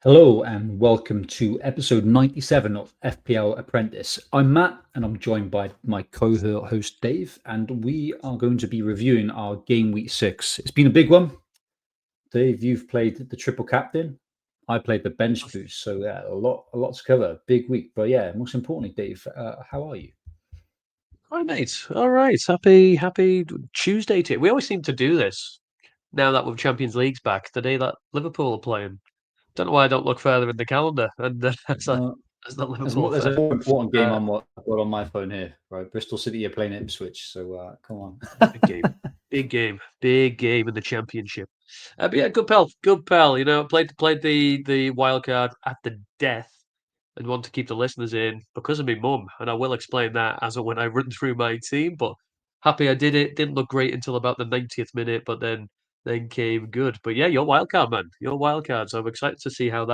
Hello and welcome to episode 97 of FPL Apprentice. I'm Matt and I'm joined by my co-host Dave, and we are going to be reviewing our game week 6. It's been a big one. Dave, you've played the triple captain. I played the bench boost, so yeah, a lot to cover. Big week, but yeah, most importantly, Dave, how are you? Hi, mate. All right. Happy Tuesday to you. We always seem to do this now that with Champions League's back, the day that Liverpool are playing. Don't know why I don't look further in the calendar, and that's Uh, the Liverpool there's a fair. more important game Uh, I've got on my phone here, right? Bristol City are playing Ipswich, so come on. big game, big game in the Championship. But yeah, good pal. You know, played the wild card at the death, and want to keep the listeners in because of my mum, and I will explain that as when I run through my team. But happy I did it. Didn't look great until about the 90th minute, but then came good. But yeah, you're wild card, man. You're wild card. So I'm excited to see how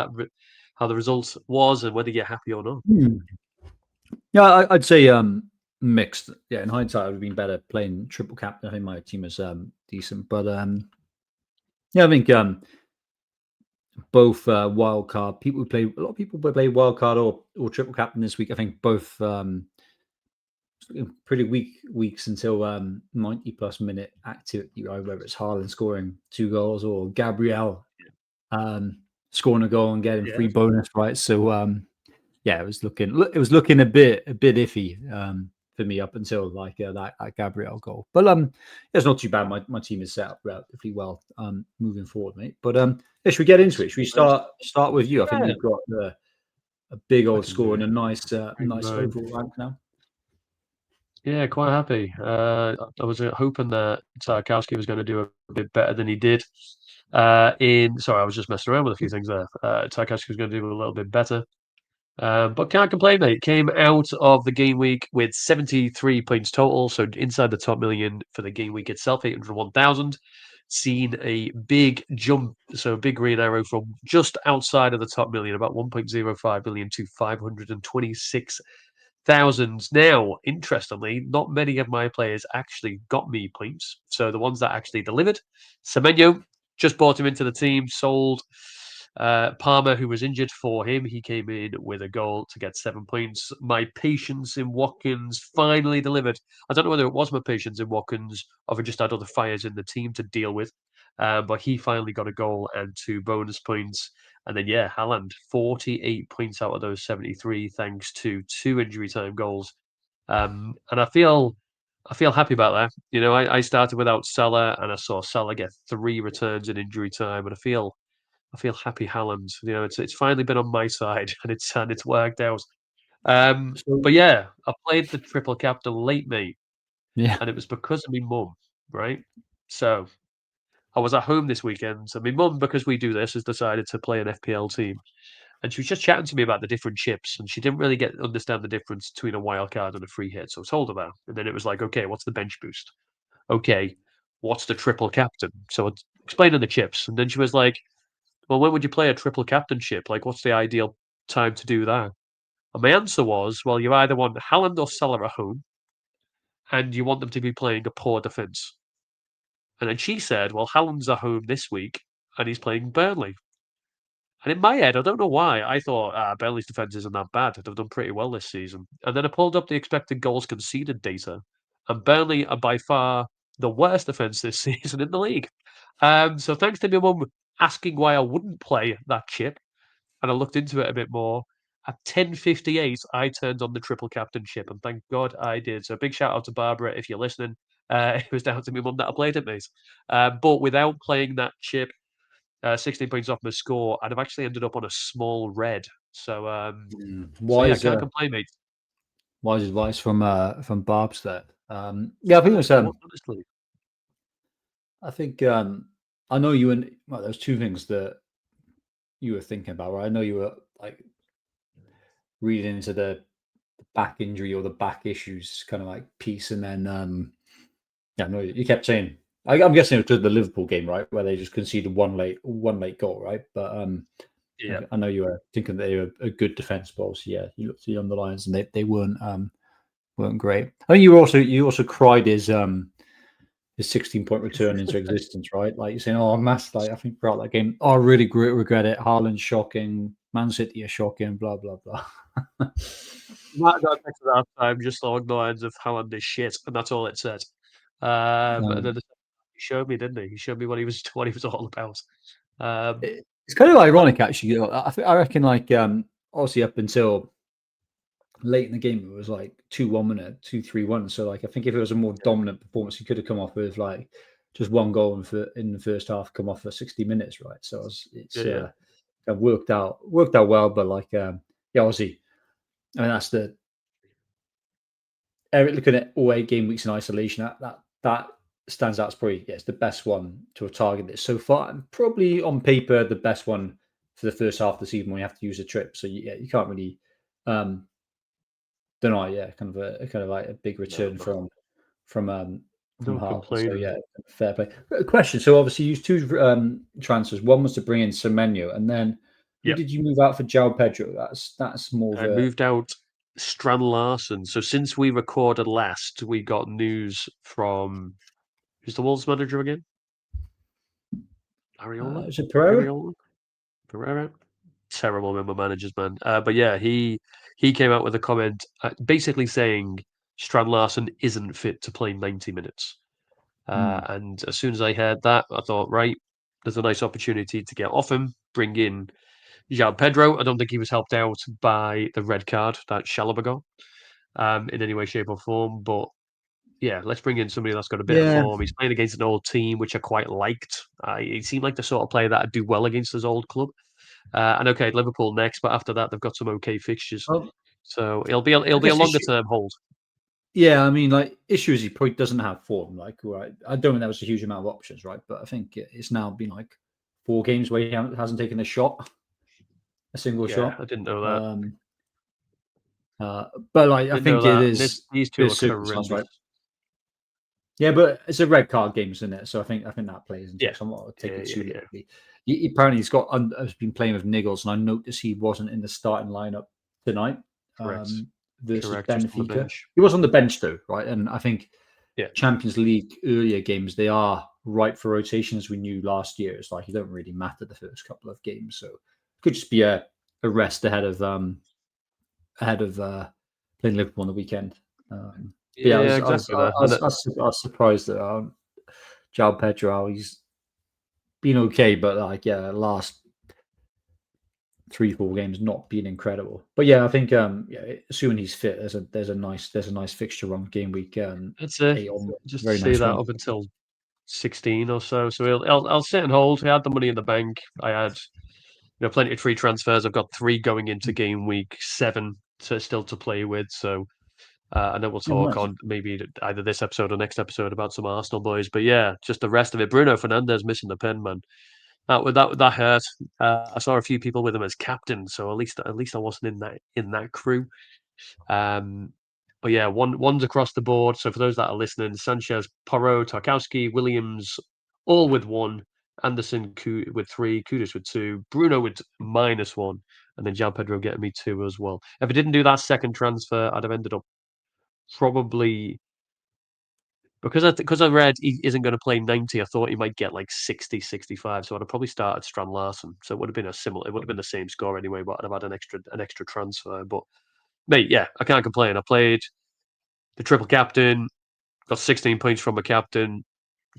how the result was and whether you're happy or not. Hmm. Yeah, I'd say mixed. Yeah, in hindsight, I would have been better playing triple captain. I think my team is decent, but yeah, I think both wild card people who play a lot of people play wild card or triple captain this week. I think both pretty weak weeks until 90 plus minute activity, right? Whether it's Haaland scoring 2 goals or Gabriel scoring a goal and getting free Yeah. bonus, right? So yeah, it was looking a bit iffy for me up until like that Gabriel goal. But it's not too bad. My team is set up relatively well moving forward, mate. But yeah, should we get into it? Should we Nice. start with you? I think Yeah. you've got a big I old can do score and it. a nice Bring nice mine. overall rank now. Yeah, quite happy. I was hoping that Tarkowski was going to do a bit better than he did. Sorry, I was just messing around with a few things there. Tarkowski was going to do a little bit better, but can't complain, mate. Came out of the game week with 73 points total, so inside the top million for the game week itself, 801,000. Seen a big jump, so a big green arrow from just outside of the top million, about 1.05 billion to 526 thousands. Now, interestingly, not many of my players actually got me points. So the ones that actually delivered, Semenyo, just bought him into the team, sold Palmer, who was injured for him. He came in with a goal to get 7 points. My patience in Watkins finally delivered. I don't know whether it was my patience in Watkins or if I just had other fires in the team to deal with. But he finally got a goal and 2 bonus points. And then, yeah, Haaland, 48 points out of those 73, thanks to 2 injury time goals. And I feel happy about that. You know, I started without Salah, and I saw Salah get 3 returns in injury time, and I feel happy Haaland. You know, it's finally been on my side, and it's worked out. So But yeah, I played the triple captain late, mate, yeah, and it was because of my mum, right? So I was at home this weekend, so my mum, because we do this, has decided to play an FPL team. And she was just chatting to me about the different chips, and she didn't really understand the difference between a wild card and a free hit. So I told her that. And then it was like, okay, what's the bench boost? Okay, what's the triple captain? So I explained the chips. And then she was like, well, when would you play a triple captainship? Like, what's the ideal time to do that? And my answer was, well, you either want Haaland or Salah at home, and you want them to be playing a poor defence. And then she said, well, Haaland's at home this week, and he's playing Burnley. And in my head, I don't know why, I thought Burnley's defence isn't that bad. They've done pretty well this season. And then I pulled up the expected goals conceded data, and Burnley are by far the worst defence this season in the league. So thanks to my mum asking why I wouldn't play that chip, and I looked into it a bit more. At 10:58, I turned on the triple captainship, and thank God I did. So big shout out to Barbara if you're listening. It was down to my mum that I played it, mate. But without playing that chip, 16 points off my score, and I've actually ended up on a small red. So yeah, wise can't complain, mate. wise advice from Barb's there. Yeah, I think it was Honestly. I think I know you and well, there's two things that you were thinking about, right? I know you were like reading into the back injury or the back issues kind of like piece, and then yeah, no, you kept saying I'm guessing it was the Liverpool game, right, where they just conceded one late goal, right? But Yeah. I know you were thinking that they were a good defense, but obviously, yeah, you looked at the underlines and they weren't great. I think you also cried his his 16-point return into existence, right? Like you're saying, oh, mass, like I think throughout that game, oh, I really regret it. Haaland's shocking, Man City are shocking, blah blah blah. That text at half-time just along the lines of Haaland is shit, and that's all it said. And then he showed me, didn't he? He showed me what he was all about. It's kind of ironic, actually. I reckon, like, obviously up until late in the game, it was like 2-1 minute, 2-3-1. So, like, I think if it was a more dominant performance, he could have come off with like just one goal in the first half, come off for 60 minutes, right? So it's yeah. kind of worked out well, but like, yeah, obviously, I mean, that's the looking at all 8 game weeks in isolation. That stands out as probably it's the best one to have targeted so far, and probably on paper the best one for the first half of the season when you have to use a trip. So yeah, you can't really um, deny, yeah, kind of like a big return from No Haaland. So complaining. yeah, fair play. Question. So obviously you used two transfers. One was to bring in Semenyo, and then who Yep. did you move out for João Pedro? That's more of I a moved out Strand Larson. So since we recorded last, we got news from who's the Wolves manager again? Ariola? is it Pereira? Ariola? Pereira? Terrible member managers, man. But yeah, he came out with a comment basically saying Strand Larson isn't fit to play 90 minutes. And as soon as I heard that, I thought, right, there's a nice opportunity to get off him, bring in João Pedro. I don't think he was helped out by the red card that Chalobah got in any way, shape, or form. But yeah, let's bring in somebody that's got a bit of Yeah. form. He's playing against an old team, which I quite liked. He seemed like the sort of player that would do well against his old club. And okay, Liverpool next, but after that, they've got some okay fixtures. Well, So I it'll be a guess longer term hold. yeah, I mean, like issue is he probably doesn't have form. Like, right, I don't think that was a huge amount of options, right? But I think it's now been like 4 games where he hasn't taken a single Yeah, shot. I didn't know that. Um, but like, I Didn't know think it that. And is these two are there's circumstance, horrendous. right? Yeah, but it's a red card game, isn't it? So I think that plays into Yeah, it. So I'm not take yeah, it yeah, too yeah. literally. Apparently, has been playing with niggles, and I noticed he wasn't in the starting lineup tonight Correct, versus correct. Just on the Benfica. bench. He was on the bench though, right? And I think Yeah, Champions League earlier games, they are ripe for rotation, as we knew last year. It's like it don't really matter the first couple of games, so it could just be a rest ahead of playing Liverpool on the weekend. But yeah, yeah, exactly that. And I was surprised that João Pedro, he's been okay, but like yeah, last 3-4 games not been incredible. But yeah, I think yeah, assuming he's fit, there's a nice fixture on game week that's it. 8 on Just to very see nice that one. up until 16 or so. So I'll sit and hold. I had the money in the bank. I had plenty of free transfers. I've got 3 going into game week 7 still to play with. So I know we'll Yeah, talk nice. on maybe either this episode or next episode about some Arsenal boys. But yeah, just the rest of it. Bruno Fernandes missing the pen, man. That hurt. I saw a few people with him as captain, so at least I wasn't in that crew. Um, but yeah, one's across the board. So for those that are listening, Sanchez, Porro, Tarkowski, Williams, all with 1. Anderson with 3, Kudus with 2, Bruno with -1, and then João Pedro getting me 2 as well. If I didn't do that second transfer, I'd have ended up probably because I read he isn't going to play 90. I thought he might get like 60, 65. So I'd have probably started Strand Larson. So it would have been it would have been the same score anyway, but I'd have had an extra transfer. But mate, yeah, I can't complain. I played the triple captain, got 16 points from a captain,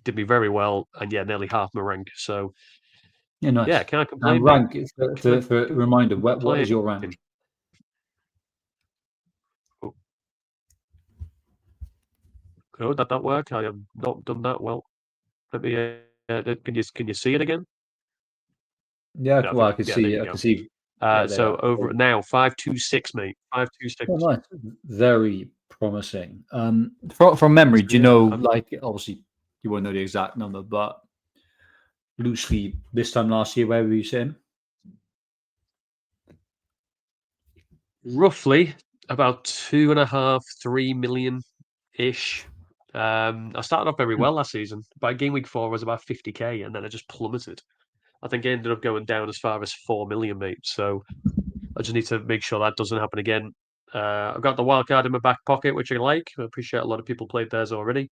did me very well, and yeah, nearly half my rank. So Yeah, yeah, nice. can't And complain, mate. rank Can't for reminder, what is complain. your rank? Oh, that work? I have not done that well. Let me. Can you see it again? Yeah, No, I well, think yeah. There you I can go. see. Yeah, there you So are. over now 526, mate. 526. Oh, nice. Very promising. From memory, So do you yeah, know, I'm like, obviously, you won't know the exact number, but loosely this time last year, where were you sitting? roughly about 2.5, 3 million ish. I started off very Hmm. well last season. By game week 4, I was about 50k, and then I just plummeted. I think I ended up going down as far as 4 million, mate. So I just need to make sure that doesn't happen again. I've got the wild card in my back pocket, which I like. I appreciate a lot of people played theirs already.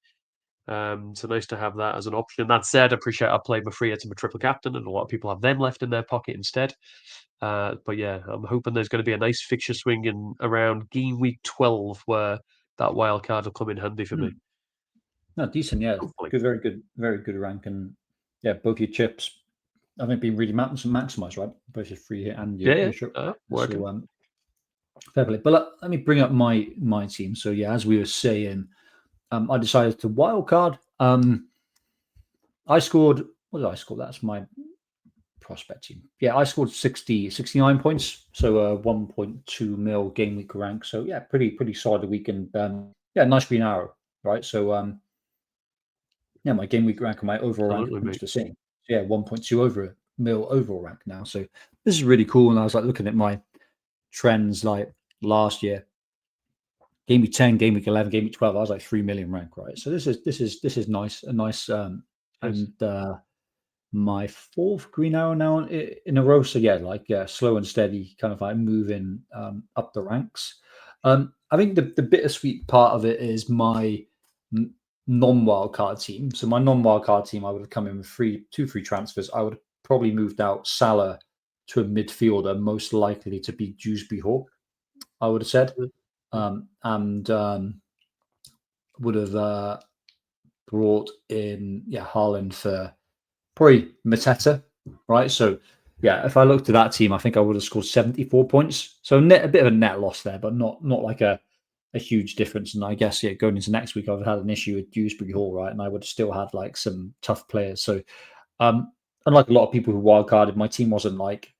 So nice to have that as an option. That said, I appreciate I played my free hits and my triple captain, and a lot of people have them left in their pocket instead. But yeah, I'm hoping there's going to be a nice fixture swing in around game week 12 where that wild card will come in handy for me. No, decent, yeah. Hopefully. Good, very good rank. And yeah, both your chips, I think, been really maximized, right? Both your free hit and your trip. Working. So, fair play. But let me bring up my team. So, yeah, as we were saying, I decided to wild card. I scored, what did I score? That's my prospect team. Yeah, I scored 69 points. So, 1.2 mil game week rank. So, yeah, pretty solid week. And yeah, nice green arrow, right? So, yeah, my game week rank and my overall rank Absolutely, are mate. the same. So yeah, 1.2 over a mil overall rank now. So this is really cool. And I was like looking at my trends like last year, game week 10, game week 11, game week 12. I was like 3 million rank, right? So this is nice, a nice Yes. and my fourth green arrow now in a row. So yeah, like slow and steady, kind of like moving up the ranks. I think the bittersweet part of it is my non-wild card team. So my non-wild card team, I would have come in with two free transfers. I would have probably moved out Salah to a midfielder, most likely to be Dewsbury Hall, I would have said, and would have brought in Haaland for probably Mateta, right? So yeah, if I looked at that team, I think I would have scored 74 points. So a bit of a net loss there, but not like a huge difference. And I guess going into next week, I've had an issue with Dewsbury Hall, right? And I would have still had like some tough players. So unlike a lot of people who wildcarded, my team wasn't like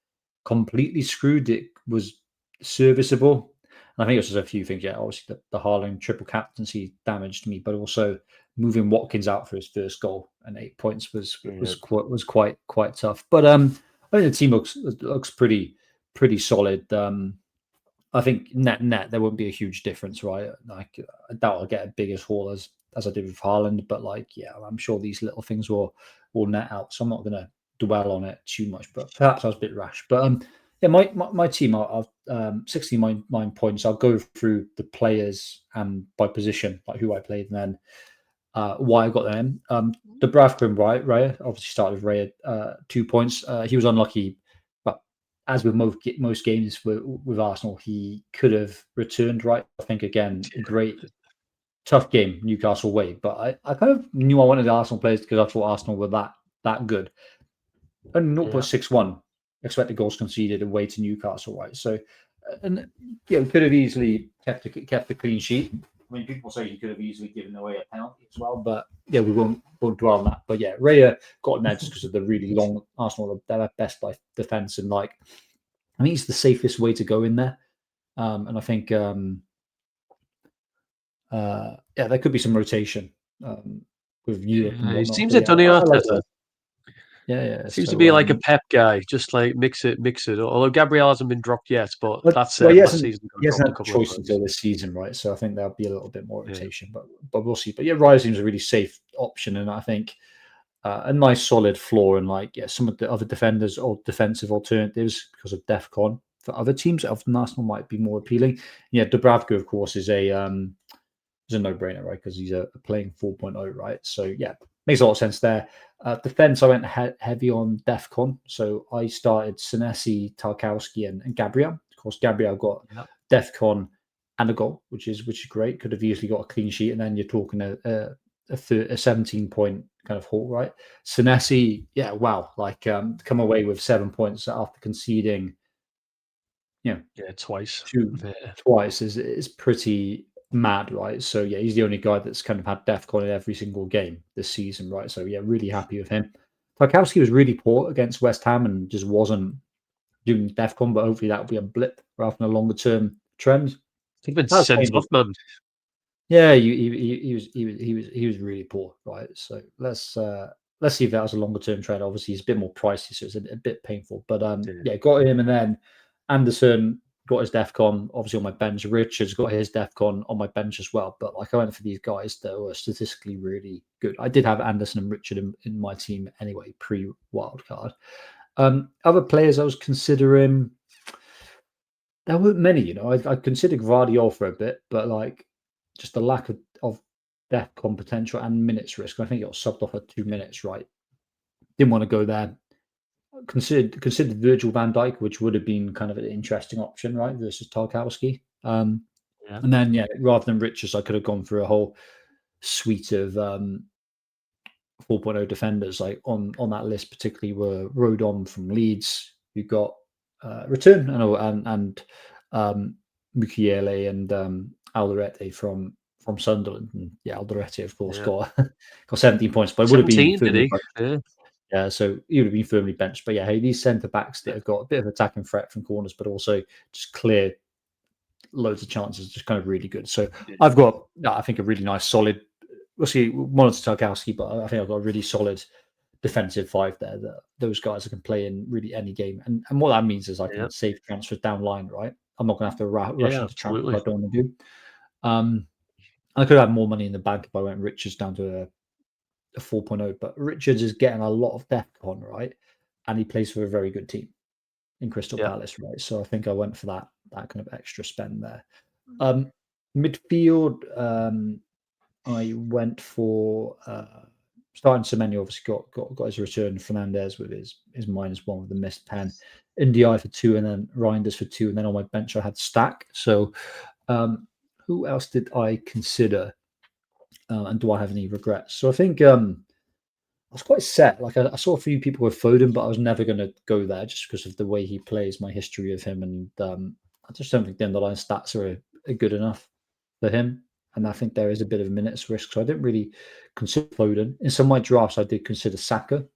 completely screwed. It was serviceable. And I think it was just a few things. Yeah, obviously the Haaland triple captaincy damaged me, but also moving Watkins out for his first goal and 8 points was quite tough. But I think the team looks pretty solid. I think net there won't be a huge difference, right? Like I doubt I'll get a big as haul as I did with Haaland, but like yeah, I'm sure these little things will net out. So I'm not going to dwell on it too much. But perhaps I was a bit rash. But yeah, my team, I've 69 points. I'll go through the players and by position, like who I played, and then why I got them. The Bravcrim, right? Raya obviously started with Raya 2 points. He was unlucky, but as with most games with Arsenal, he could have returned. Right, I think again, great tough game, Newcastle away. But I kind of knew I wanted the Arsenal players because I thought Arsenal were that good. Only Yeah. 0.61 expected goals conceded away to Newcastle, right? So, and yeah, we could have easily kept a clean sheet. I mean, people say you could have easily given away a penalty as well, but yeah, we won't dwell on that. But yeah, Raya got an edge just because of the really long Arsenal, their best life defense, and like I think it's the safest way to go in there. And I think yeah, there could be some rotation with Europe and He whatnot. seems But like yeah, Tony I like Arteta. that. Yeah. Seems to So be like a Pep guy, just like mix it. Although Gabriel hasn't been dropped yet, but But that well, said, last season he got he hasn't dropped a had the couple of choice times. until this season, right? So I think there'll be a little bit more Yeah. rotation, but we'll see. But yeah, Raya seems a really safe option, and I think a nice solid floor. And like some of the other defenders or defensive alternatives because of DefCon for other teams of Arsenal might be more appealing. Yeah, Dubravka, of course, is a no-brainer, right? Because he's a playing 4.0, right? So yeah, makes a lot of sense there. Defense, I went heavy on DefCon. So I started Senesi, Tarkowski, and Gabriel. Of course, Gabriel got Yep. DefCon and a goal, which is great. Could have easily got a clean sheet, and then you're talking a 17-point kind of haul, right? Senesi, yeah, wow, like come away with 7 points after conceding, Yeah, twice. Yeah. twice is pretty mad, right? So yeah, he's the only guy that's kind of had DefCon in every single game this season, right? So yeah, really happy with him. Tarkowski was really poor against West Ham and just wasn't doing DefCon, but hopefully that'll be a blip rather than a longer term trend. He's been That's sent kind of off, man. yeah, he was really poor, right? So let's see if that was a longer term trend. Obviously, he's a bit more pricey, so it's a bit painful. But Yeah. yeah, got him, and then Anderson got his DefCon obviously on my bench. Richards got his DefCon on my bench as well. But like I went for these guys that were statistically really good. I did have Anderson and Richard in my team anyway, pre wildcard. Other players I was considering, there weren't many. I considered Guardiola for a bit, but like just the lack of DefCon potential and minutes risk. I think it got subbed off at 2 minutes, right? Didn't want to go there. Considered Virgil van Dijk, which would have been kind of an interesting option, right, versus Tarkowski. Yeah. And then, yeah, rather than Richards, I could have gone through a whole suite of 4.0 defenders. Like on that list, particularly were Rodon from Leeds, who got return, and Mukiele and Alderete from Sunderland. And yeah, Alderete, of course, Yeah. got 17 points, but it would have been 17, did firmly he? Yeah. yeah, so he would have been firmly benched. But yeah, hey, these centre backs that have got a bit of attacking threat from corners, but also just clear loads of chances, just kind of really good. So Yeah. I've got, I think, a really nice, solid. We'll see, monitor Tarkowski, but I think I've got a really solid defensive five there. That those guys can play in really any game, and what that means is I Yeah. can save transfers down line. Right, I'm not going to have to rush Yeah, into transfers I absolutely. don't want to do. I could have more money in the bank if I went Richards down to a 4.0, but Richards is getting a lot of DefCon, right? And he plays for a very good team in Crystal Yeah. Palace, right? So I think I went for that kind of extra spend there. Midfield, I went for starting Semenyo. Obviously got his return. Fernandez with his -1 with the missed pen. Ndi for 2, and then Reinders for 2, and then on my bench I had Stack. So who else did I consider? And do I have any regrets? So I think I was quite set. Like I saw a few people with Foden, but I was never going to go there just because of the way he plays, my history of him, and I just don't think the underlying stats are good enough for him. And I think there is a bit of minutes risk, so I didn't really consider Foden. In some of my drafts, I did consider Saka,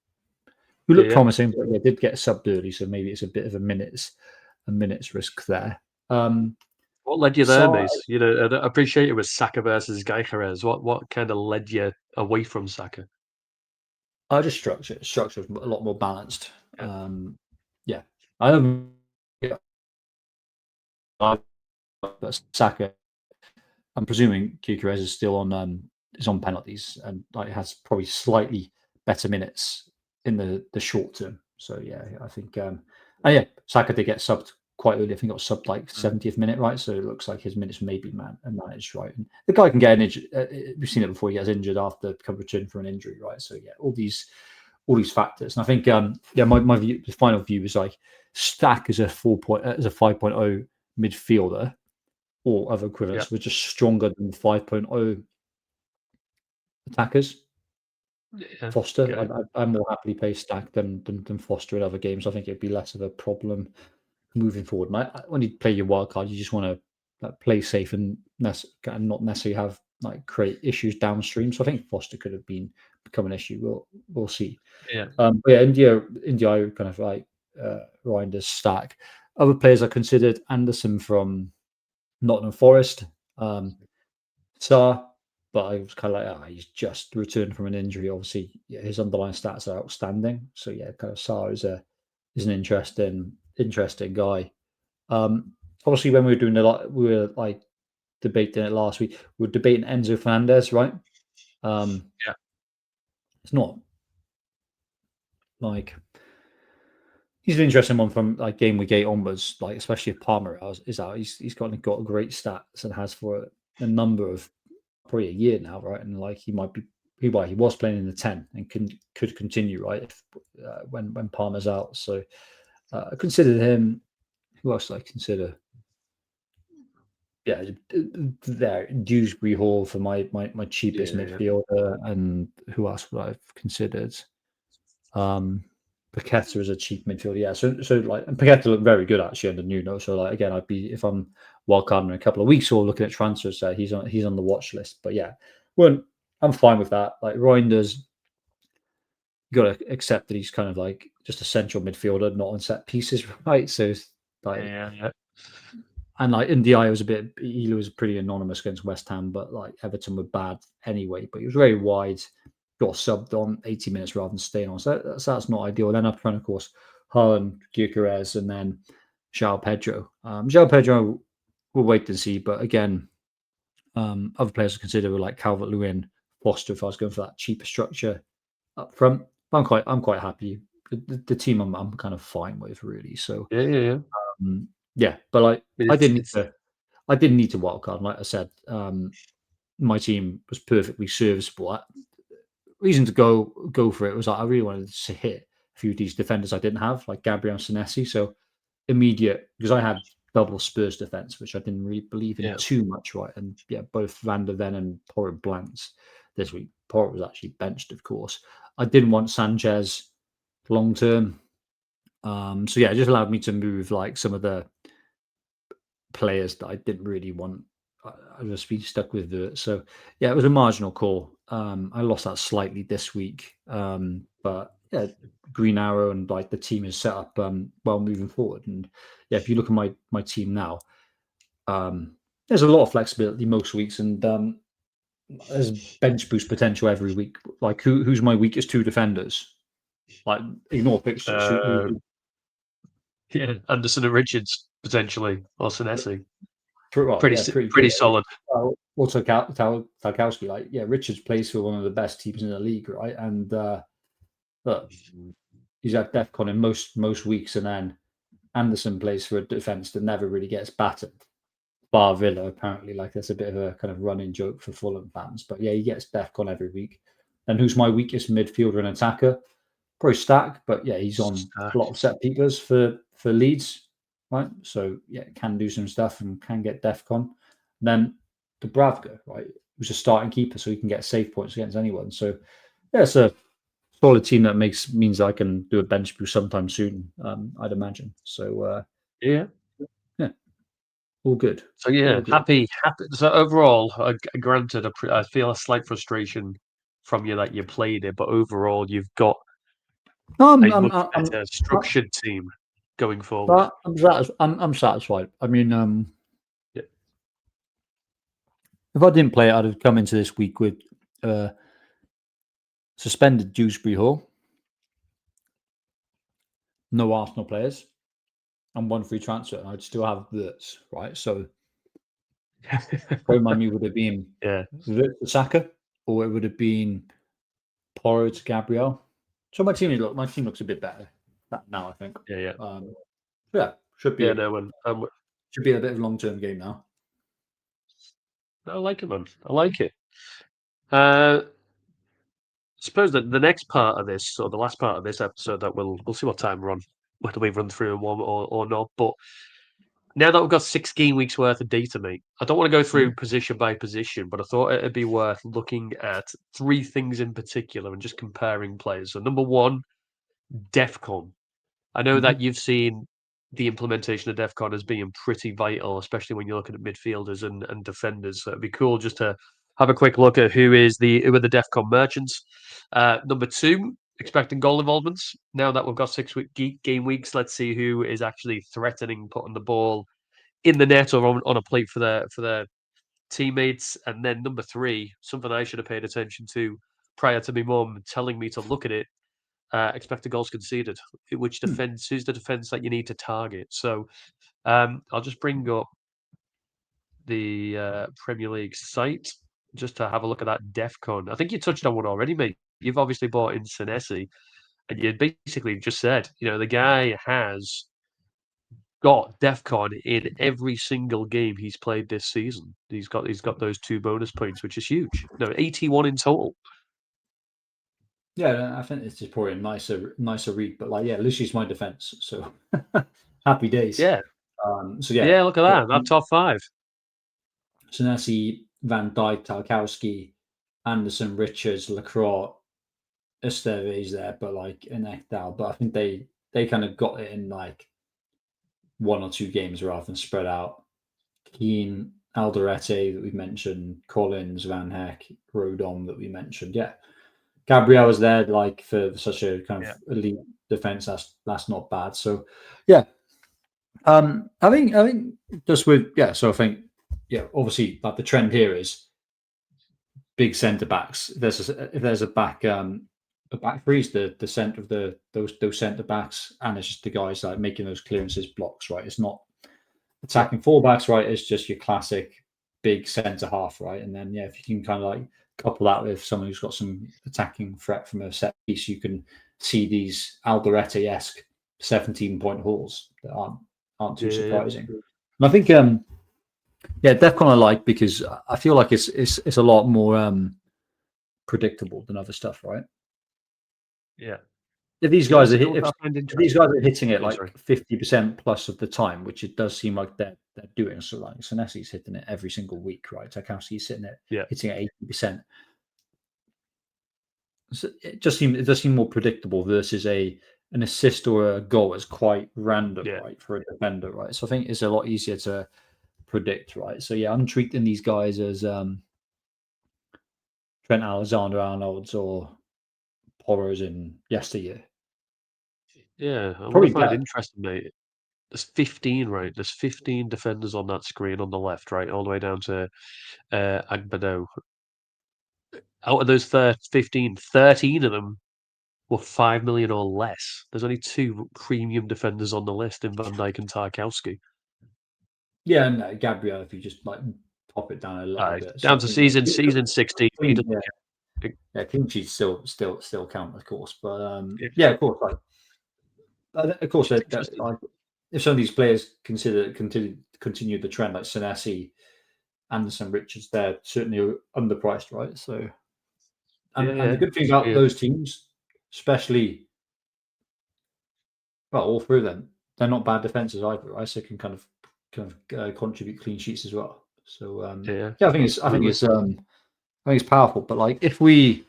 who Yeah. looked Yeah. promising, but yeah, did get subbed early, so maybe it's a bit of a minutes risk there. What led you there, So mate? You know, I appreciate it was Saka versus Gyökeres. What kind of led you away from Saka? I just structure was a lot more balanced. Yeah. Yeah, I don't. Yeah, but Saka, I'm presuming Gyökeres is on penalties and like has probably slightly better minutes in the short term. So yeah, I think and yeah, Saka did get subbed quite early. I think he got subbed like Mm. 70th minute, right? So it looks like his minutes may be managed, right? And the guy can get an injury. We've seen it before. He gets injured after return from an injury, right? So yeah, all these factors. And I think yeah, my view, the final view is like Stack as a 5.0 midfielder or other Yeah. equivalents were just stronger than 5.0 attackers. Yeah. Foster, Okay. I more happily play Stack than Foster in other games. I think it'd be less of a problem moving forward. And when you play your wild card, you just want to play safe and not necessarily have like create issues downstream. So I think Foster could have become an issue. We'll see. Yeah. But yeah, India kind of like Reinders, Stack. Other players I considered Anderson from Nottingham Forest. Sarr, but I was kind of like, he's just returned from an injury. Obviously, yeah, his underlying stats are outstanding. So yeah, kind of Sarr is an interesting guy. Obviously, when we were doing a lot, we were like debating it last week. We were debating Enzo Fernandez, right? Yeah. It's not like he's an interesting one from like game week 8 onwards. Like especially if Palmer is out, he's got great stats and has for a number of probably a year now, right? And like he might be he was playing in the 10 and could continue, right? If when Palmer's out. So I considered him. Who else did I consider? Yeah, there Dewsbury Hall for my cheapest Yeah. midfielder, and who else would I've considered? Paqueta is a cheap midfielder, yeah. So like, and Paqueta looked very good actually under Nuno. So like again, I'd be if I'm wildcarding in a couple of weeks or looking at transfers, he's on the watch list. But yeah, well, I'm fine with that. Like Reinders, you got to accept that he's kind of like just a central midfielder, not on set pieces, right? So like Yeah. Yeah. and like Ndiaye he was pretty anonymous against West Ham, but like Everton were bad anyway. But he was very wide, got subbed on 80 minutes rather than staying on. So that's not ideal. Then up front, of course, Haaland, Gyökeres, and then João Pedro. João Pedro, we'll wait and see. But again, other players to consider were like Calvert Lewin, Foster. If I was going for that cheaper structure up front, but I'm quite happy. The team I'm kind of fine with really. So Yeah. Yeah. Yeah. yeah, but like I mean, I it's didn't need it's to I didn't need to wildcard, like I said. my team was perfectly serviceable. Reason to go for it was I really wanted to hit a few of these defenders I didn't have, like Gabriel and Senesi. So immediate, because I had double Spurs defense, which I didn't really believe in Yeah. too much, right? And yeah, both Van der Ven and Porro Blanks this week. Porro was actually benched, of course. I didn't want Sanchez long term. So yeah, it just allowed me to move like some of the players that I didn't really want. I just been stuck with it. So yeah, it was a marginal call. I lost that slightly this week, but yeah, Green Arrow and like the team is set up well moving forward. And yeah, if you look at my team now, there's a lot of flexibility most weeks, and there's bench boost potential every week. Like who's my weakest two defenders? Like ignore fixtures. Yeah, Anderson and Richards potentially, or Senesi. Well, yeah, pretty Pretty good. solid. Also, Tarkowski, like, yeah, Richards plays for one of the best teams in the league, right? And look, he's at DefCon in most weeks, and then Anderson plays for a defense that never really gets battered. Bar Villa, apparently, like that's a bit of a kind of running joke for Fulham fans. But yeah, he gets DefCon every week. And who's my weakest midfielder and attacker? Probably Stack, but yeah, he's on a lot of set keepers for Leeds, right? So yeah, can do some stuff and can get DefCon. Then Dubravka, right, who's a starting keeper, so he can get save points against anyone. So yeah, it's a solid team that means I can do a bench boost sometime soon. I'd imagine. So Yeah. yeah, all good. So yeah, All good. happy. So overall, granted, I feel a slight frustration from you that you played it, but overall, you've got No, a much better structured team going forward. I'm satisfied. I mean, Yeah. if I didn't play it, I'd have come into this week with suspended Dewsbury Hall, no Arsenal players, and one free transfer, and I'd still have Wirtz, right? So probably my move would have been Yeah. Wirtz to Saka, or it would have been Porro to Gabriel. So my team looks a bit better now, I think. Yeah. Yeah, should be Yeah. No, and should be a bit of a long term game now. I like it, man. I like it. I suppose that the next part of this, or the last part of this episode, that we'll see what time we're on, whether we run through one or not. But now that we've got 6 game weeks worth of data, mate, I don't want to go through position by position, but I thought it'd be worth looking at 3 things in particular and just comparing players. So number one, DefCon. I know that you've seen the implementation of DefCon as being pretty vital, especially when you're looking at midfielders and defenders. So it'd be cool just to have a quick look at who are the DefCon merchants. Number two, expecting goal involvements. Now that we've got 6 game weeks, let's see who is actually threatening putting the ball in the net or on a plate for their teammates. And then number three, something I should have paid attention to prior to my mum telling me to look at it. Expected goals conceded. Who's the defense that you need to target? So I'll just bring up the Premier League site just to have a look at that DefCon. I think you touched on one already, mate. You've obviously bought in Senesi, and you basically just said, the guy has got DefCon in every single game he's played this season. He's got those 2 bonus points, which is huge. No, 81 in total. Yeah, I think it's just probably a nicer read, but like, yeah, Lucy's my defense, so happy days. Yeah. So yeah, Yeah, look at that. That top 5. Senesi, Van Dijk, Tarkowski, Anderson, Richards, Lacroix, Esteves there, but like in Ekdal. But I think they kind of got it in like 1 or 2 games rather than spread out. Keane, Alderete that we mentioned, Collins, Van Heck, Rodon that we mentioned. Yeah. Gabriel was there like for such a kind of elite defense. That's not bad. So yeah. I think just with so I think obviously like the trend here is big centre backs. If there's a back freeze, the centre of those centre backs, and it's just the guys like making those clearances, blocks, right? It's not attacking fullbacks, right? It's just your classic big centre half, right? And then if you can kind of like couple that with someone who's got some attacking threat from a set piece, you can see these Alderete-esque 17-point hauls that aren't too surprising. And I think Yeah, DefCon I like because I feel like it's a lot more predictable than other stuff, right? Yeah. If these You know, guys are what I find if these interesting. guys are hitting it Oh, sorry. like 50% plus of the time, which it does seem like they're doing. So like Senesi's hitting it every single week, right? Tarkowski's Yeah. hitting it 80%. So it does seem more predictable versus an assist or a goal is quite random, Yeah. right, for a defender, right? So I think it's a lot easier to predict, right? So yeah, I'm treating these guys as Trent Alexander-Arnold's or Porro's in yesteryear. Yeah. And what I Probably find better. interesting, mate, there's 15, right? There's 15 defenders on that screen on the left, right? All the way down to Agbado. Out of those 15, 13 of them were 5 million or less. There's only two premium defenders on the list in Van Dijk and Tarkowski. Yeah, no, Gabriel, if you just like pop it down a little bit. So Down I to think yeah, season 16. He clean, doesn't yeah, get. yeah, clean sheets still count, of course. But Yeah. yeah, of course, like of course, It's interesting. like if some of these players continue the trend, like Senesi, Anderson, Richards, they're certainly underpriced, right? So, Yeah, and the yeah. good thing about Yeah. those teams, especially well, all through them, they're not bad defenses either, right? So can kind of contribute clean sheets as well. So Yeah, yeah, absolutely. I think it's powerful. But like if we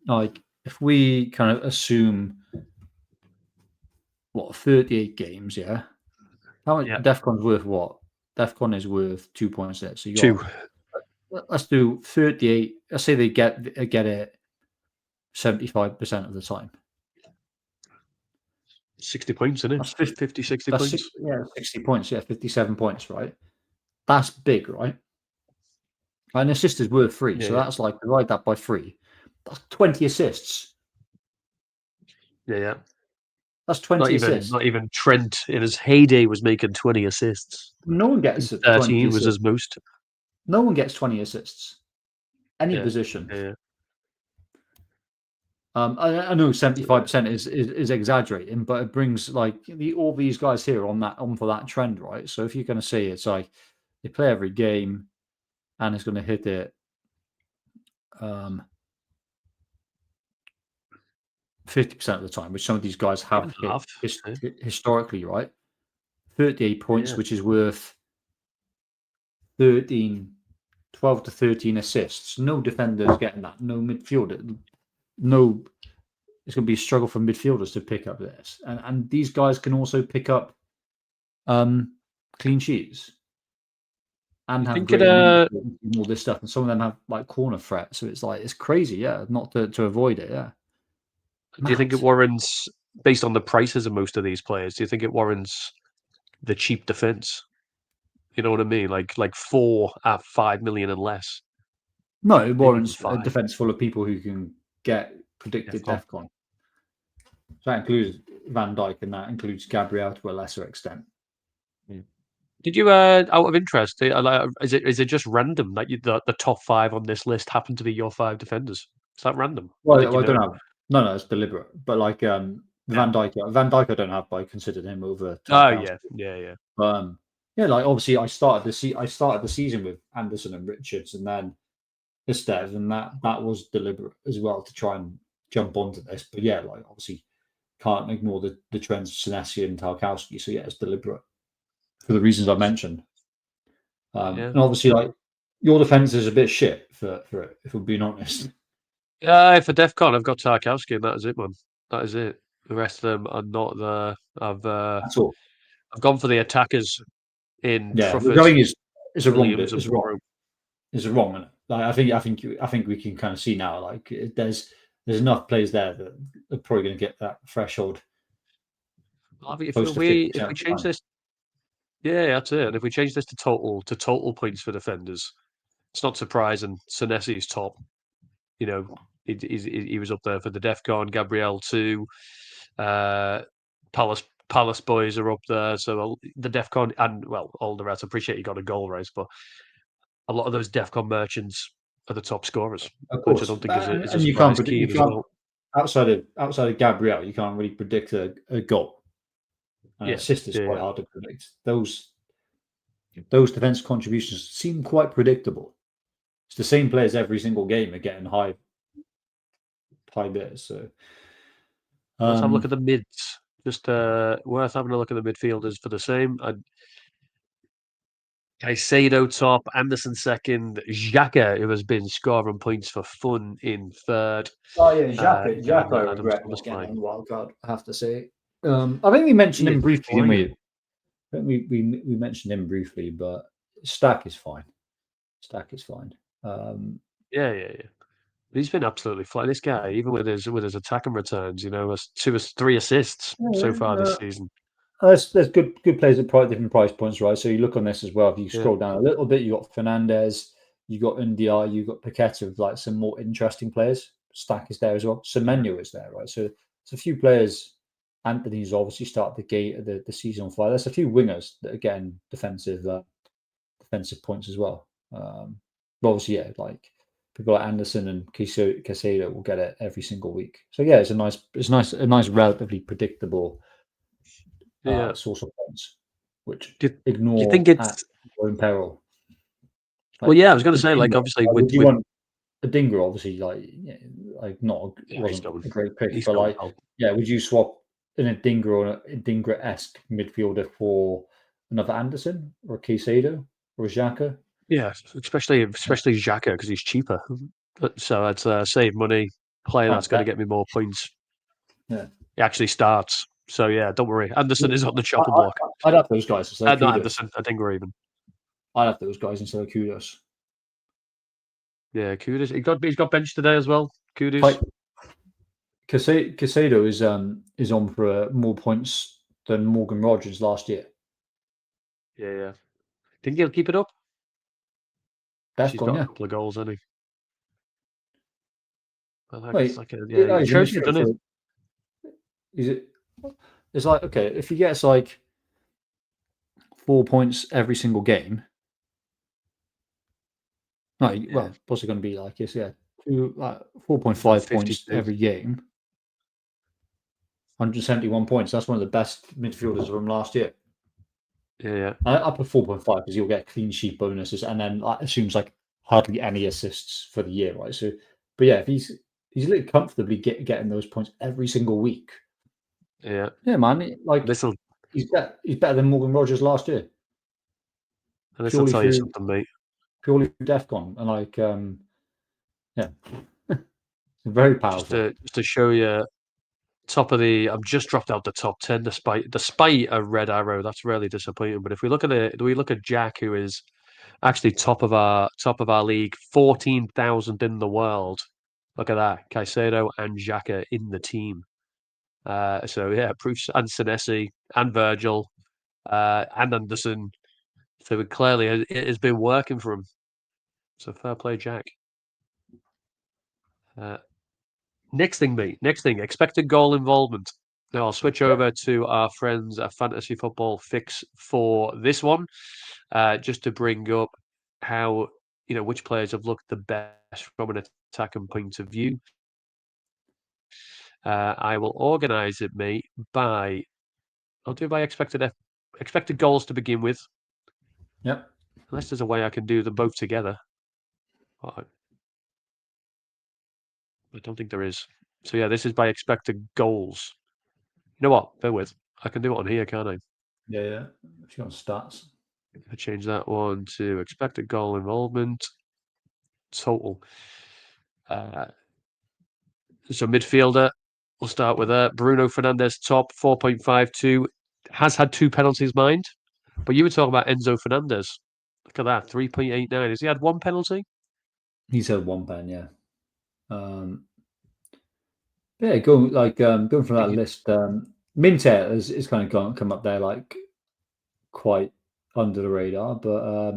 kind of assume what 38 games, yeah, how much Yeah. DefCon's worth? What DefCon is worth 2.6. So you Two. got let's do 38. Let's say they get it 75% of the time. 60 points, isn't it? That's 50. 50, 60 That's points. yeah, 60 points. Yeah, 57 points, right? That's big, right? An assist is worth 3, Yeah, so yeah. that's like divide that by 3. That's 20 assists. Yeah, yeah. That's 20 assists. Not even Trent in his heyday was making 20 assists. No one I think gets 20 13 was his assists. most. No one gets 20 assists. Any Yeah. position. Yeah, yeah. I know 75% is exaggerating, but it brings like all these guys here on for that trend, right? So if you're going to say it's like they play every game and it's going to hit it 50% of the time, which some of these guys Even have hit half. Yeah, historically, right? 38 points, yeah. which is worth 13, 12 to 13 assists. No defenders getting that. No midfielder. No, it's going to be a struggle for midfielders to pick up this. And these guys can also pick up clean sheets and You have think it great immunity and all this stuff. And some of them have like corner threat. So it's like, it's crazy. Yeah. Not to avoid it. Yeah. do you think it Mad. warrants, based on the prices of most of these players, do you think it warrants the cheap defense? You know what I mean? Like 4 at 5 million and less. No, it Maybe even warrants a 5. defense full of people who can get predicted DEFCON. DEFCON. So that includes Van Dijk and that includes Gabriel to a lesser extent. Did you, out of interest, is it just random that the top 5 on this list happen to be your 5 defenders? Is that random? Or did Well, you I don't know? have no, it's deliberate. But like Yeah. Van Dijk, I don't have, but I considered him over Oh, yeah. Tarkowski. Yeah, yeah. Yeah, like obviously I started the season with Anderson and Richards, and then Estev, and that was deliberate as well to try and jump onto this. But yeah, like obviously can't ignore the trends of Senesi and Tarkowski. So yeah, it's deliberate for the reasons I mentioned. Yeah. And obviously, like your defense is a bit shit for it, if we're being honest. For DEFCON, I've got Tarkowski, and that is it, man. That is it. The rest of them are not there. That's all. I've gone for the attackers in Yeah, the Truffert, going is a wrong. Williams, and Is wrong. Porro. Is wrong. Isn't it? Like I think we can kind of see now. Like there's enough players there that are probably going to get that threshold I think close to 50% if we of the change time. this, yeah, that's it. And if we change this to total points for defenders, it's not surprising. Senesi's top. You know, he was up there for the DEFCON. Gabriel too. Uh, Palace boys are up there. So the DEFCON and well, all the rest. I appreciate you got a goal race, but a lot of those DEFCON merchants are the top scorers, Of which I course, don't think is a and you can't surprise. predict. You Keane as can't well. outside of Gabriel. You can't really predict a goal. An Yeah, assist is yeah, quite yeah. hard to predict. Those those defensive contributions seem quite predictable. It's the same players every single game are getting high bits. So Let's have a look at the mids. Just worth having a look at the midfielders for the same. Caicedo top, Anderson second, Xhaka, who has been scoring points for fun, in third. Oh yeah, Xhaka. Then I Adams regret was not getting like, on the wild card. I have to say. I think we mentioned him briefly, didn't we? I think we mentioned him briefly, but Stack is fine. Stack is fine. Yeah. He's been absolutely flat. This guy, even with his attacking returns, has 3 assists so far this season. There's good players at different price points, right? So you look on this as well. If you scroll down a little bit, you got Fernandez, you got Ndiaye, you got Paqueta, with like some more interesting players. Stack is there as well. Semenyo is there, right? So there's a few players. Anthony's obviously started the gate of the season on fire. There's a few wingers that are getting defensive points as well. But obviously, yeah, like people like Anderson and Caicedo will get it every single week. So yeah, it's a nice, relatively predictable source of points, which Do you ignore think at it's your own peril. well? Yeah, I was going to say, like, obviously, would you with want Adingra? Obviously, wasn't a great pick, but like, yeah, would you swap an Adingra or an Adingra-esque midfielder for another Anderson or Caicedo or Xhaka? Yeah, especially Xhaka, because he's cheaper. So I'd save money. Player that's going to get me more points. Yeah, he actually starts. So yeah, don't worry. Anderson is on the chopping block. I'd have those guys instead of Not Kudus. Anderson, Adingra even. I'd have those guys instead of Kudus. Yeah, Kudus. He's got benched today as well. Kudus. Caicedo is on for more points than Morgan Rogers last year. Yeah. Think he'll keep it up? He's got a couple of goals, hasn't he? He shows you, doesn't he? It's like, okay, if he gets like 4 points every single game, well, what's it going to be like? It's 4.5 points every game. 171 points. That's one of the best midfielders from last year. Yeah. I put 4.5 because you'll get clean sheet bonuses, and then that assumes like hardly any assists for the year, right? So, but yeah, if he's comfortably getting those points every single week. Yeah, man. Like he's better than Morgan Rogers last year. And this will tell you something, mate. Purely through DefCon, and like, very powerful. Just to show you, top of the. I'm just dropped out the top 10 despite a red arrow. That's really disappointing. But if we look at Jack, who is actually top of our league, 14,000 in the world. Look at that, Caicedo and Xhaka in the team. So yeah, proofs, and Senesi and Virgil and Anderson. So clearly it has been working for him. So fair play, Jack. Next thing, expected goal involvement. Now I'll switch over to our friends at Fantasy Football Fix for this one, just to bring up how which players have looked the best from an attacking point of view. I will organise it, mate, I'll do by expected goals to begin with. Yep. Unless there's a way I can do them both together. I don't think there is. So yeah, this is by expected goals. You know what? Bear with. I can do it on here, can't I? Yeah. If you want stats. I change that one to expected goal involvement total. So midfielder, we'll start with Bruno Fernandes, top 4.52. Has had 2 penalties, mind. But you were talking about Enzo Fernandez. Look at that, 3.89. Has he had 1 penalty? He's had 1 pen, yeah. Going from that list, Minter is kind of come up there like quite under the radar, but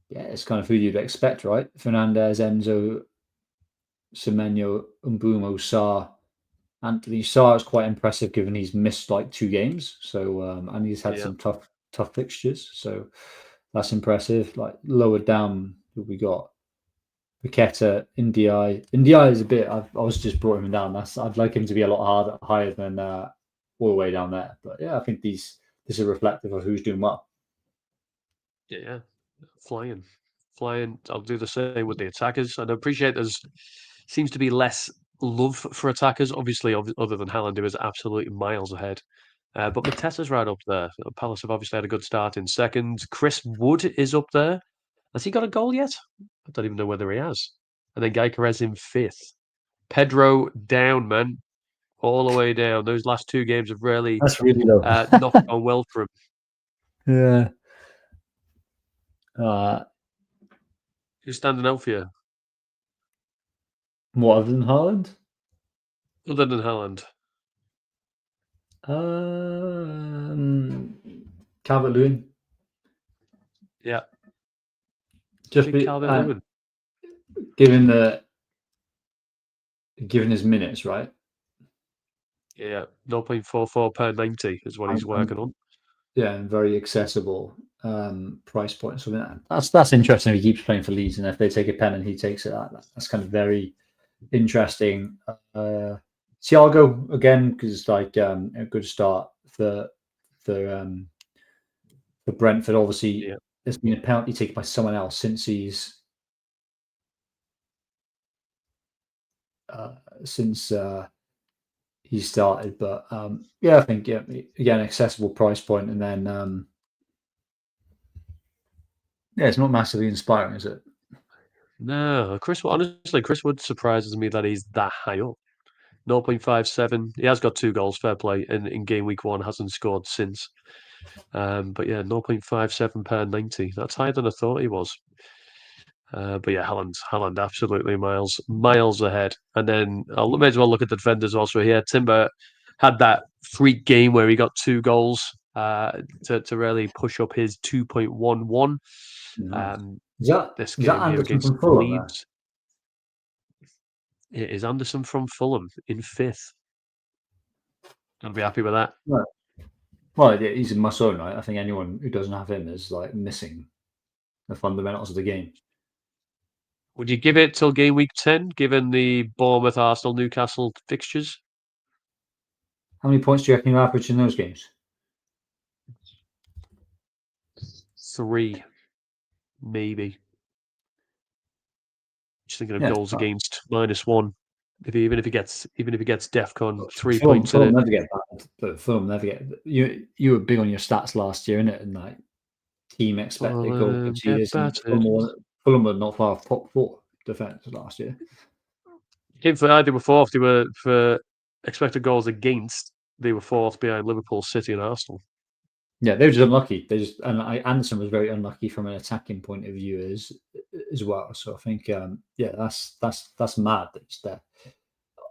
it's kind of who you'd expect, right? Fernandez, Enzo, Semenyo, Mbumo, Sarr. Anthony Sarr is quite impressive given he's missed like 2 games, so and he's had some tough fixtures, so that's impressive. Like lower down, who we got? Paqueta, Ndiaye is a bit. I was just brought him down. I'd like him to be a lot higher than all the way down there. But yeah, I think these this is reflective of who's doing well. Yeah, flying. I'll do the same with the attackers. And I appreciate there's seems to be less love for attackers, obviously, other than Haaland, who is absolutely miles ahead. But Matessa's right up there. Palace have obviously had a good start in second. Chris Wood is up there. Has he got a goal yet? I don't even know whether he has. And then Gyökeres in fifth. Pedro down, man. All the way down. Those last two games have really That's really low. not gone well for him. Yeah. Who's standing out for you? What other than Haaland? Other than Haaland. Calvert-Lewin. Yeah. Just Big Calvert-Lewin. given his minutes, right? Yeah, 0.44 per 90 is what he's working on. Yeah, and very accessible price point. So that's interesting. If he keeps playing for Leeds, and if they take a pen and he takes it, that's kind of very interesting. Thiago again, because it's like a good start for Brentford. Obviously, there's been a penalty taken by someone else since he started. But I think again, accessible price point, and then it's not massively inspiring, is it? No, Chris Wood surprises me that he's that high up. 0.57. He has got 2 goals, fair play, in game week 1, hasn't scored since. But yeah, 0.57 per 90. That's higher than I thought he was. But yeah, Haaland absolutely miles ahead. And then I may as well look at the defenders also here. Timber had that freak game where he got 2 goals to really push up his 2.11. This game here against Leeds. It is Anderson from Fulham in 5th. I'll be happy with that. Right. Well, he's a must-own, right? I think anyone who doesn't have him is like missing the fundamentals of the game. Would you give it till game week 10, given the Bournemouth, Arsenal, Newcastle fixtures? How many points do you reckon you average in those games? 3, maybe. Just thinking of goals against -1. Even if he gets DefCon 3 points in it. Never get bad, but Fulham never get. You were big on your stats last year, innit? And like team expected goal conceded. Fulham were not far off top 4 defence last year. They were 4th. They were for expected goals against. They were 4th behind Liverpool, City, and Arsenal. Yeah, they were just unlucky. Anderson was very unlucky from an attacking point of view as well. So I think that's mad that he's there.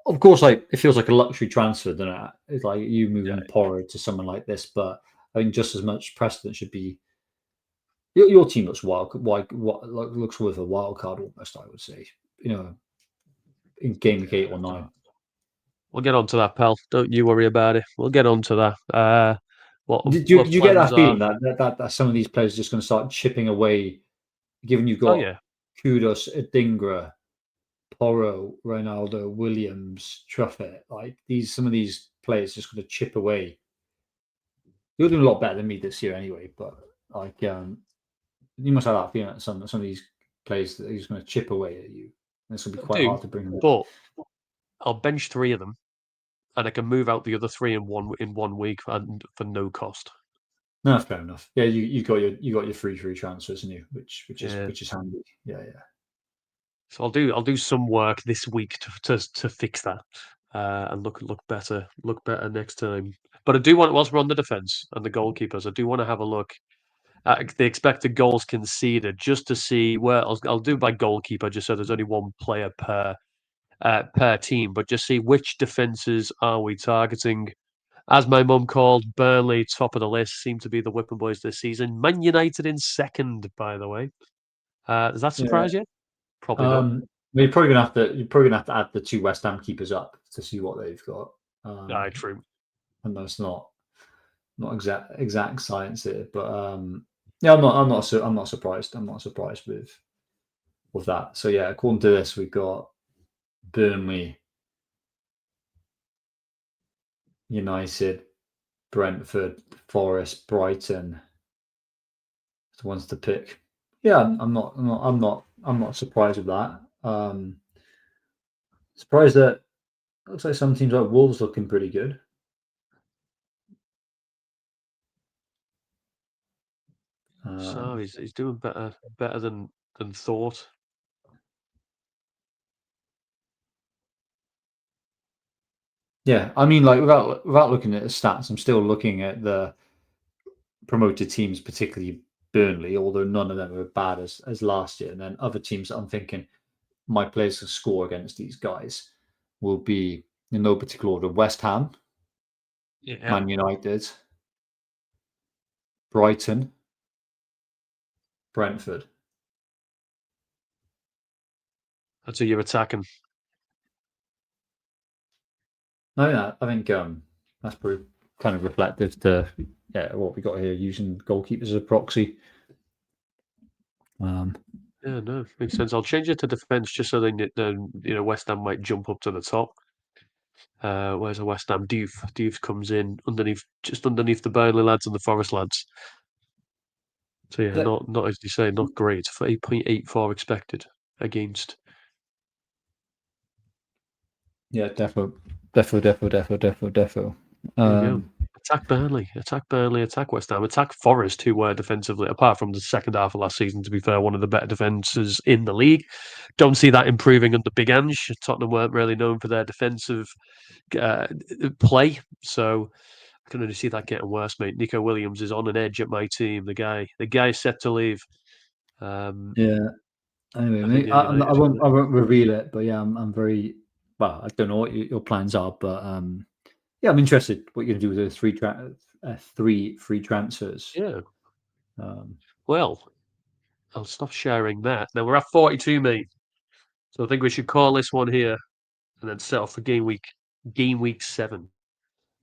Of course, like it feels like a luxury transfer, doesn't it? It's like you moving Porro to someone like this, but I think just as much precedent should be. Your team looks looks worth a wild card almost. I would say, in game week 8 or 9. We'll get on to that, pal. Don't you worry about it. We'll get on to that. Did you get that feeling that some of these players are just going to start chipping away, given you've got Kudos, Adingra, Porro, Ronaldo, Williams, Truffett, like some of these players just going to chip away. You're doing a lot better than me this year anyway, but like you must have that feeling that some of these players that he's going to chip away at you. And it's going to be quite hard to bring them. But I'll bench 3 of them, and I can move out the other 3 in 1 week and for no cost. No, that's fair enough. Yeah, you got your free transfers, and which is handy. Yeah. So I'll do some work this week to fix that and look better next time. But I do want, whilst we're on the defence and the goalkeepers, I do want to have a look at the expected goals conceded just to see where I'll do by goalkeeper just so there's only one player per team, but just see which defences are we targeting. As my mum called, Burnley top of the list, seem to be the whipping boys this season. Man United in second, by the way. Does that surprise you? Probably not. You're probably gonna have to add the 2 West Ham keepers up to see what they've got. True. And that's not exact science here, but I'm not surprised. I'm not surprised with that. So yeah, according to this, we've got Burnley, United, Brentford, Forest, Brighton. The ones to pick. Yeah, I'm not surprised with that. Surprised that looks like some teams like Wolves looking pretty good. So he's doing better than thought. Yeah, I mean, like without looking at the stats, I'm still looking at the promoted teams, particularly Burnley, although none of them are bad as last year. And then other teams that I'm thinking my players to score against these guys will be in no particular order: West Ham, Yeah. Man United, Brighton, Brentford. That's who you're attacking. No, yeah, I think that's pretty kind of reflective to what we got here using goalkeepers as a proxy. Yeah, no, makes sense. I'll change it to defense just so West Ham might jump up to the top. Where's a West Ham? Diouf comes in just underneath the Burnley lads and the Forest lads. So yeah, not as you say, not great. For 8.84 expected against. Yeah, defo. There you go. Attack Burnley, attack West Ham, attack Forest, who were defensively, apart from the second half of last season, to be fair, one of the better defences in the league. Don't see that improving under Big Ange. Tottenham weren't really known for their defensive play, so I can only see that getting worse, mate. Nico Williams is on an edge at my team. The guy is set to leave. Yeah. Anyway, I think I United. I won't reveal it, but yeah, I'm very well. I don't know what your plans are, but yeah, I'm interested what you're going to do with those three free transfers. Yeah. Well, I'll stop sharing that. Now we're at 42, mate. So I think we should call this one here and then set off for game week 7.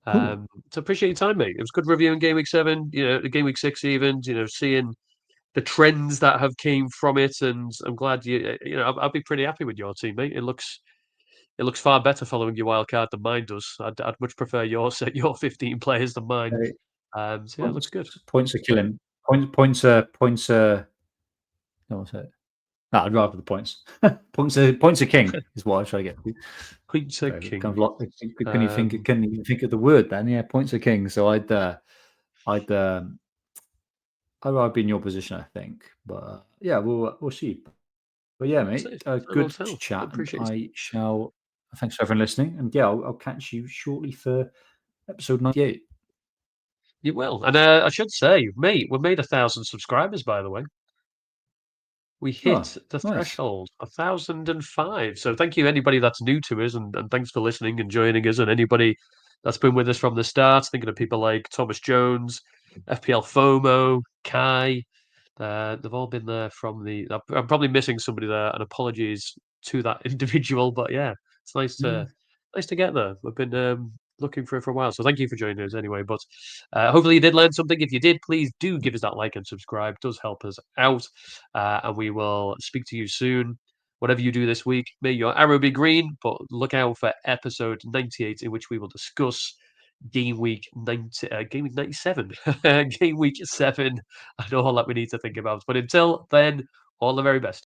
Cool. So appreciate your time, mate. It was good reviewing game week 7. The game week 6 even. Seeing the trends that have came from it, and I'm glad I'll be pretty happy with your team, mate. It looks far better following your wild card than mine does. I'd much prefer your 15 players than mine. So yeah, it looks good. Points are killing. Points are. No, what's it? No, I'd rather the points. Points are king is what I try to get. Points are king. Kind of can you think? Can you think of the word then? Yeah, points are king. So I'd rather be in your position, I think. But yeah, we'll see. But yeah, mate, good to chat. Appreciate it. I shall. Thanks for everyone listening, and yeah, I'll catch you shortly for episode 98. You will, and I should say, mate, we've made 1,000 subscribers, by the way. We hit the threshold, 1,005. So thank you, anybody that's new to us, and thanks for listening and joining us, and anybody that's been with us from the start. Thinking of people like Thomas Jones, FPL FOMO, Kai. They've all been there from the. I'm probably missing somebody there, and apologies to that individual. But yeah, it's nice to get there. We've been looking for it for a while, so thank you for joining us anyway. But hopefully you did learn something. If you did, please do give us that like and subscribe. It does help us out, and we will speak to you soon. Whatever you do this week, may your arrow be green. But look out for episode 98, in which we will discuss game week 97, game week 7, and all that we need to think about. But until then, all the very best.